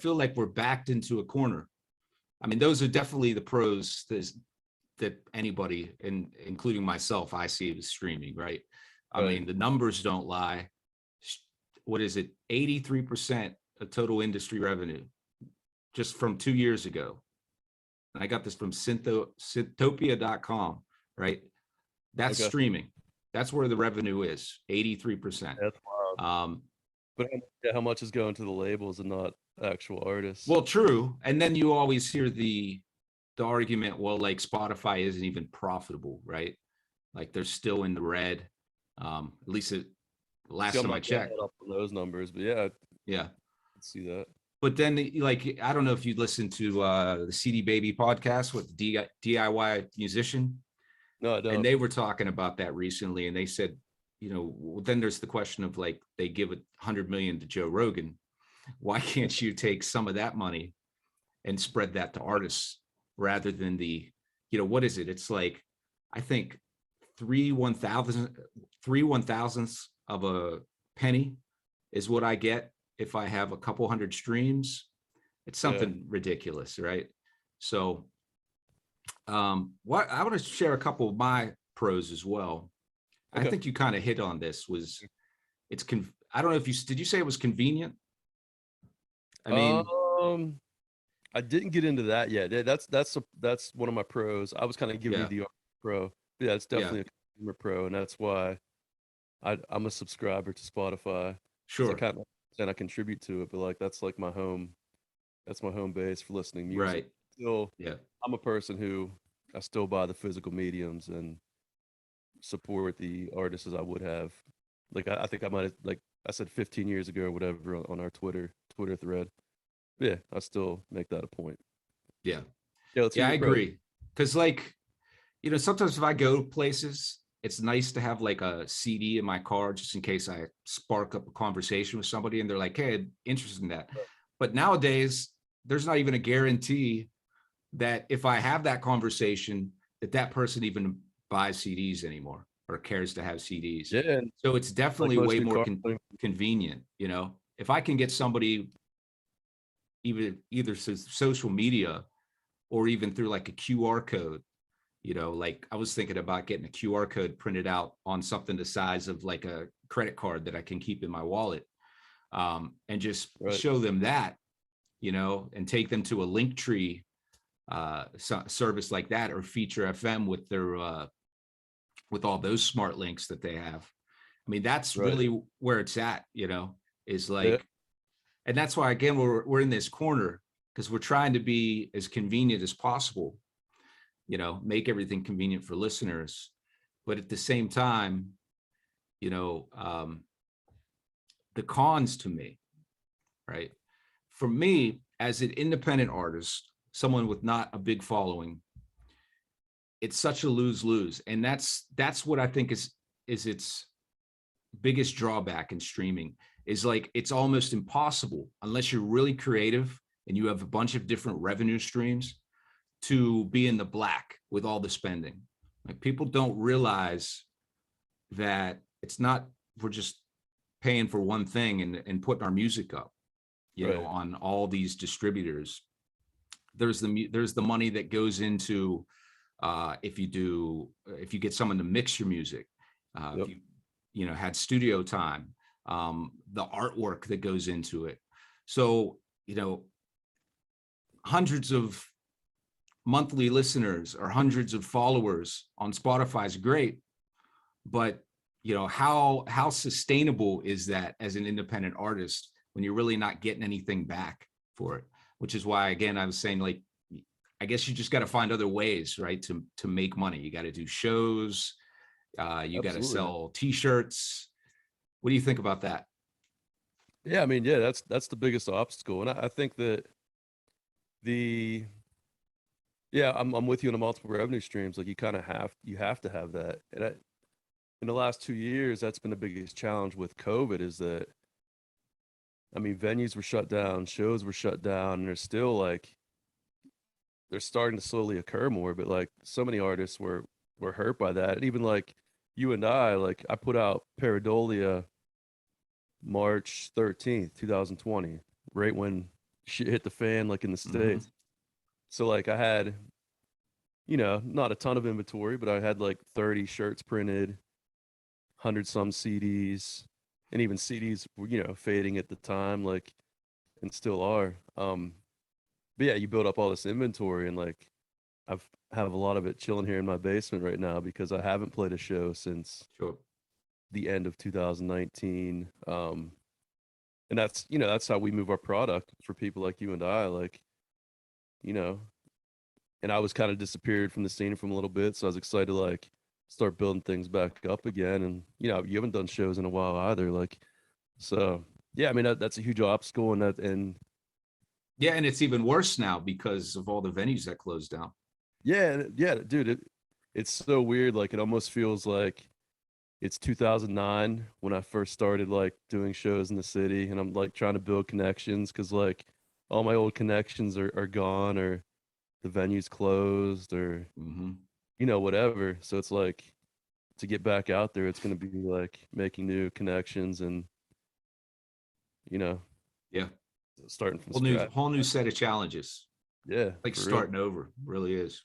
feel like we're backed into a corner. I mean, those are definitely the pros that anybody, including myself, I see as streaming, right? I mean, the numbers don't lie. What is it? 83% of total industry revenue just from 2 years ago. And I got this from Synthopia.com, right? That's streaming. That's where the revenue is, 83%. That's wild. But how much is going to the labels and not actual artists? Well, true. And then you always hear the argument, well, like Spotify isn't even profitable, right? Like they're still in the red. At least last time I checked. Up on those numbers, but yeah, I see that. But then, like, I don't know if you listen to the CD Baby podcast with the DIY musician. No, I don't. And they were talking about that recently, and they said, you know, then there's the question of like, they give $100 million to Joe Rogan. Why can't you take some of that money and spread that to artists rather than the, you know, what is it? It's like, I think 3/1000ths of a penny is what I get if I have a couple hundred streams. It's something ridiculous, right? So what I want to share a couple of my pros as well. I think you kind of hit on this. I don't know if did you say it was convenient? I mean, I didn't get into that yet. That's one of my pros. I was kind of giving you the pro. Yeah, it's definitely a consumer pro, and that's why I'm a subscriber to Spotify. Sure. I contribute to it, but like that's like my home. That's my home base for listening music. Right. Still, I'm a person who I still buy the physical mediums and support the artists as I would have. Like I think I might have, like I said 15 years ago or whatever on our Twitter thread. Yeah, I still make that a point. Yeah, I agree. Because like, you know, sometimes if I go places, it's nice to have like a CD in my car just in case I spark up a conversation with somebody and they're like, hey, I'm interested in that. But nowadays, there's not even a guarantee that if I have that conversation, that person even buys CDs anymore or cares to have CDs. Yeah. So it's definitely way more convenient. You know, if I can get somebody either social media or even through like a QR code, you know, like I was thinking about getting a QR code printed out on something the size of like a credit card that I can keep in my wallet, and just show them that, you know, and take them to a Linktree service like that, or Feature FM with their with all those smart links that they have. I mean, that's really where it's at, you know, is like, and that's why, again, we're in this corner because we're trying to be as convenient as possible, you know, make everything convenient for listeners. But at the same time, you know, the cons to me, right? For me, as an independent artist, someone with not a big following, it's such a lose-lose. And that's what I think is its biggest drawback in streaming, is like, it's almost impossible unless you're really creative and you have a bunch of different revenue streams to be in the black with all the spending. Like, people don't realize that it's not, we're just paying for one thing and putting our music up, you know, on all these distributors. There's the money that goes into if you get someone to mix your music, if you know, had studio time, the artwork that goes into it. So, you know, hundreds of monthly listeners or hundreds of followers on Spotify is great, but you know, how sustainable is that as an independent artist when you're really not getting anything back for it? Which is why, again, I was saying, like, I guess you just got to find other ways, right, to make money. You got to do shows, you got to sell T-shirts. What do you think about that? Yeah, I mean, yeah, that's the biggest obstacle, and I think that I'm with you on the multiple revenue streams. Like, you have to have that. And in the last 2 years, that's been the biggest challenge with COVID, is that, I mean, venues were shut down, shows were shut down, and they're starting to slowly occur more, but like, so many artists were hurt by that. And even like you and I put out Paradolia March 13th, 2020, right when shit hit the fan like in the Mhm. States. So like I had, you know, not a ton of inventory, but I had like 30 shirts printed, 100 some CDs, and even CDs were, you know, fading at the time, like, and still are. But yeah, you build up all this inventory, and like I've have a lot of it chilling here in my basement right now because I haven't played a show since Sure. the end of 2019. And that's, you know, that's how we move our product for people like you and I, like, you know, and I was kind of disappeared from the scene from a little bit, so I was excited to like start building things back up again. And you know, you haven't done shows in a while either, like, so yeah, I mean that's a huge obstacle, and that, and Yeah, and it's even worse now because of all the venues that closed down. yeah, yeah, dude, it's so weird. Like it almost feels like it's 2009 when I first started like doing shows in the city, and I'm like trying to build connections because like all my old connections are gone, or the venue's closed, or Hmm. you know, whatever. So it's like to get back out there, it's going to be like making new connections and, you know, Yeah, starting from whole new scratch. whole new set of challenges. Yeah, Like for real. starting over, really is.